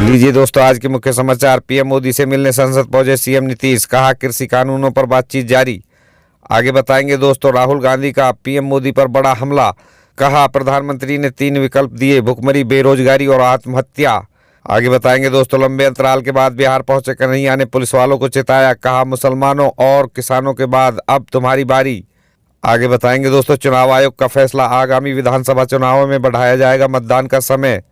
लीजिए दोस्तों, आज के मुख्य समाचार। पीएम मोदी से मिलने संसद पहुंचे सीएम नीतीश, कहा कृषि कानूनों पर बातचीत जारी। आगे बताएंगे दोस्तों, राहुल गांधी का पीएम मोदी पर बड़ा हमला, कहा प्रधानमंत्री ने 3 विकल्प दिए, भुखमरी, बेरोजगारी और आत्महत्या। आगे बताएंगे दोस्तों, लंबे अंतराल के बाद बिहार पहुंचे कन्हैया ने पुलिस वालों को चेताया, कहा मुसलमानों और किसानों के बाद अब तुम्हारी बारी। आगे बताएंगे दोस्तों, चुनाव आयोग का फैसला, आगामी विधानसभा चुनावों में बढ़ाया जाएगा मतदान का समय।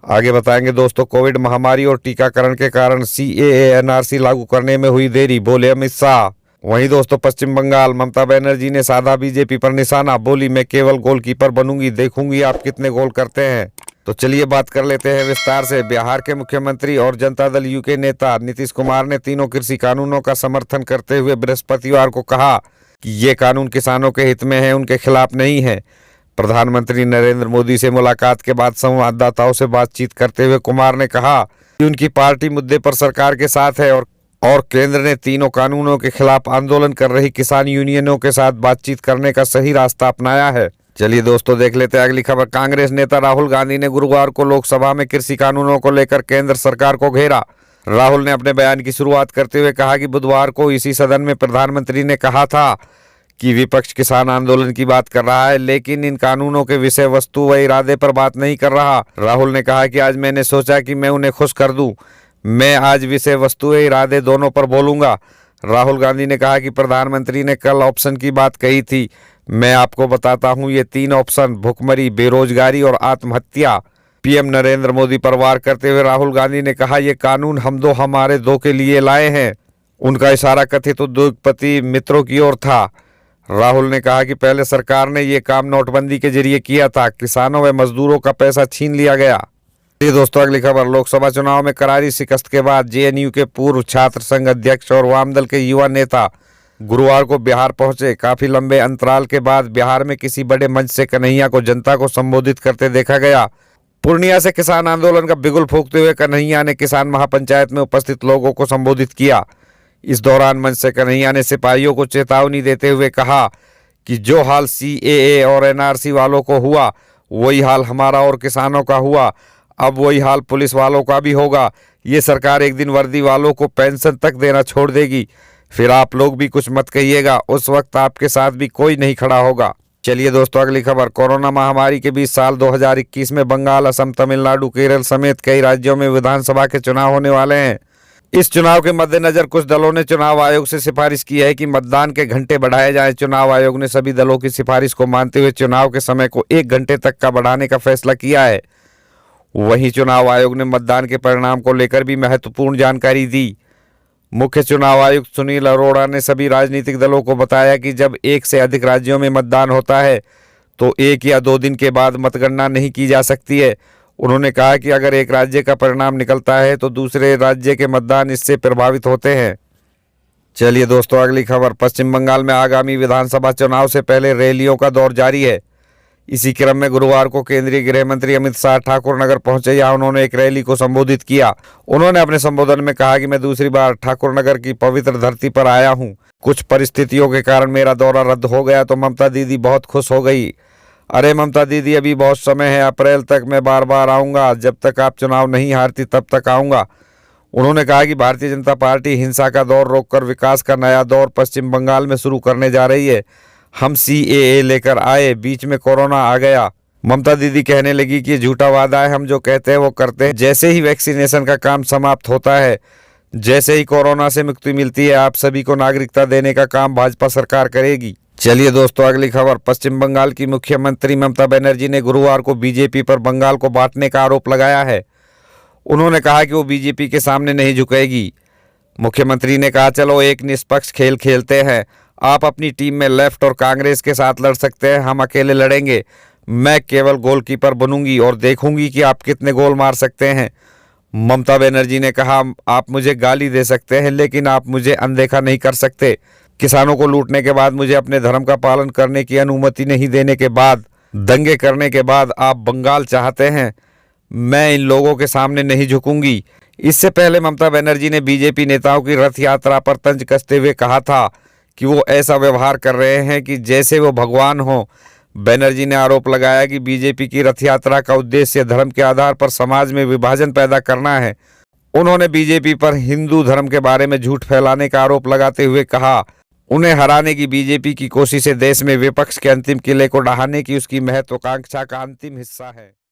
आगे बताएंगे दोस्तों, कोविड महामारी और टीकाकरण के कारण सीएए एनआरसी लागू करने में हुई देरी, बोले अमित शाह। वहीं दोस्तों, पश्चिम बंगाल, ममता बनर्जी ने साधा बीजेपी पर निशाना, बोली मैं केवल गोलकीपर बनूंगी, देखूंगी आप कितने गोल करते हैं। तो चलिए बात कर लेते हैं विस्तार से। बिहार के मुख्यमंत्री और जनता दल यू के नेता नीतीश कुमार ने तीनों कृषि कानूनों का समर्थन करते हुए बृहस्पतिवार को कहा कि ये कानून किसानों के हित में है, उनके खिलाफ नहीं है। प्रधानमंत्री नरेंद्र मोदी से मुलाकात के बाद संवाददाताओं से बातचीत करते हुए कुमार ने कहा कि उनकी पार्टी मुद्दे पर सरकार के साथ है और केंद्र ने तीनों कानूनों के खिलाफ आंदोलन कर रही किसान यूनियनों के साथ बातचीत करने का सही रास्ता अपनाया है। चलिए दोस्तों, देख लेते हैं अगली खबर। कांग्रेस नेता राहुल गांधी ने गुरुवार को लोकसभा में कृषि कानूनों को लेकर केंद्र सरकार को घेरा। राहुल ने अपने बयान की शुरुआत करते हुए कहा कि बुधवार को इसी सदन में प्रधानमंत्री ने कहा था कि विपक्ष किसान आंदोलन की बात कर रहा है, लेकिन इन कानूनों के विषय वस्तु व इरादे पर बात नहीं कर रहा। राहुल ने कहा कि आज मैंने सोचा कि मैं उन्हें खुश कर दूं। मैं आज विषय वस्तु व इरादे दोनों पर बोलूंगा। राहुल गांधी ने कहा कि प्रधानमंत्री ने कल ऑप्शन की बात कही थी। मैं आपको बताता हूं, ये 3 ऑप्शन, भुखमरी, बेरोजगारी और आत्महत्या। पीएम नरेंद्र मोदी पर वार करते हुए राहुल गांधी ने कहा, ये कानून हम दो हमारे दो के लिए लाए हैं। उनका इशारा कथित उद्योगपति मित्रों की ओर था। राहुल ने कहा कि पहले सरकार ने ये काम नोटबंदी के जरिए किया था, किसानों व मजदूरों का पैसा छीन लिया गया। ये दोस्तों अगली खबर। लोकसभा चुनाव में करारी शिकस्त के बाद जेएनयू के पूर्व छात्र संघ अध्यक्ष और वामदल के युवा नेता गुरुवार को बिहार पहुंचे। काफी लंबे अंतराल के बाद बिहार में किसी बड़े मंच से कन्हैया को जनता को संबोधित करते देखा गया। पूर्णिया से किसान आंदोलन का बिगुल फूंकते हुए कन्हैया ने किसान महापंचायत में उपस्थित लोगों को संबोधित किया। इस दौरान मंच से कन्हैया ने सिपाहियों को चेतावनी देते हुए कहा कि जो हाल सीएए और एनआरसी वालों को हुआ, वही हाल हमारा और किसानों का हुआ। अब वही हाल पुलिस वालों का भी होगा। ये सरकार एक दिन वर्दी वालों को पेंशन तक देना छोड़ देगी, फिर आप लोग भी कुछ मत कहिएगा, उस वक्त आपके साथ भी कोई नहीं खड़ा होगा। चलिए दोस्तों अगली खबर। कोरोना महामारी के बीच साल 2021 में बंगाल, असम, तमिलनाडु, केरल समेत कई राज्यों में विधानसभा के चुनाव होने वाले हैं। इस चुनाव के मद्देनजर कुछ दलों ने चुनाव आयोग से सिफारिश की है कि मतदान के घंटे बढ़ाए जाएं। चुनाव आयोग ने सभी दलों की सिफारिश को मानते हुए चुनाव के समय को 1 घंटे तक का बढ़ाने का फैसला किया है। वहीं चुनाव आयोग ने मतदान के परिणाम को लेकर भी महत्वपूर्ण जानकारी दी। मुख्य चुनाव आयुक्त सुनील अरोड़ा ने सभी राजनीतिक दलों को बताया कि जब 1 से अधिक राज्यों में मतदान होता है तो 1 या 2 दिन के बाद मतगणना नहीं की जा सकती है। उन्होंने कहा कि अगर एक राज्य का परिणाम निकलता है तो दूसरे राज्य के मतदान इससे प्रभावित होते हैं। चलिए दोस्तों अगली खबर। पश्चिम बंगाल में आगामी विधानसभा चुनाव से पहले रैलियों का दौर जारी है। इसी क्रम में गुरुवार को केंद्रीय गृह मंत्री अमित शाह ठाकुर नगर पहुंचे। यहाँ उन्होंने एक रैली को संबोधित किया। उन्होंने अपने संबोधन में कहा कि मैं दूसरी बार ठाकुर नगर की पवित्र धरती पर आया हूँ। कुछ परिस्थितियों के कारण मेरा दौरा रद्द हो गया तो ममता दीदी बहुत खुश हो गई। अरे ममता दीदी, अभी बहुत समय है, अप्रैल तक मैं बार बार आऊँगा, जब तक आप चुनाव नहीं हारती तब तक आऊँगा। उन्होंने कहा कि भारतीय जनता पार्टी हिंसा का दौर रोककर विकास का नया दौर पश्चिम बंगाल में शुरू करने जा रही है। हम सीएए लेकर आए, बीच में कोरोना आ गया। ममता दीदी कहने लगी कि झूठा वादा है, हम जो कहते हैं वो करते हैं। जैसे ही वैक्सीनेशन का काम समाप्त होता है, जैसे ही कोरोना से मुक्ति मिलती है, आप सभी को नागरिकता देने का काम भाजपा सरकार करेगी। चलिए दोस्तों अगली खबर। पश्चिम बंगाल की मुख्यमंत्री ममता बनर्जी ने गुरुवार को बीजेपी पर बंगाल को बांटने का आरोप लगाया है। उन्होंने कहा कि वो बीजेपी के सामने नहीं झुकेगी। मुख्यमंत्री ने कहा, चलो एक निष्पक्ष खेल खेलते हैं। आप अपनी टीम में लेफ्ट और कांग्रेस के साथ लड़ सकते हैं, हम अकेले लड़ेंगे। मैं केवल गोलकीपर बनूंगी और देखूंगी कि आप कितने गोल मार सकते हैं। ममता बनर्जी ने कहा, आप मुझे गाली दे सकते हैं, लेकिन आप मुझे अनदेखा नहीं कर सकते। किसानों को लूटने के बाद, मुझे अपने धर्म का पालन करने की अनुमति नहीं देने के बाद, दंगे करने के बाद आप बंगाल चाहते हैं। मैं इन लोगों के सामने नहीं झुकूंगी। इससे पहले ममता बनर्जी ने बीजेपी नेताओं की रथ यात्रा पर तंज कसते हुए कहा था कि वो ऐसा व्यवहार कर रहे हैं कि जैसे वो भगवान हो। बनर्जी ने आरोप लगाया कि बीजेपी की रथ यात्रा का उद्देश्य धर्म के आधार पर समाज में विभाजन पैदा करना है। उन्होंने बीजेपी पर हिंदू धर्म के बारे में झूठ फैलाने का आरोप लगाते हुए कहा, उन्हें हराने की बीजेपी की कोशिशें देश में विपक्ष के अंतिम किले को ढहाने की उसकी महत्वाकांक्षा का अंतिम हिस्सा है।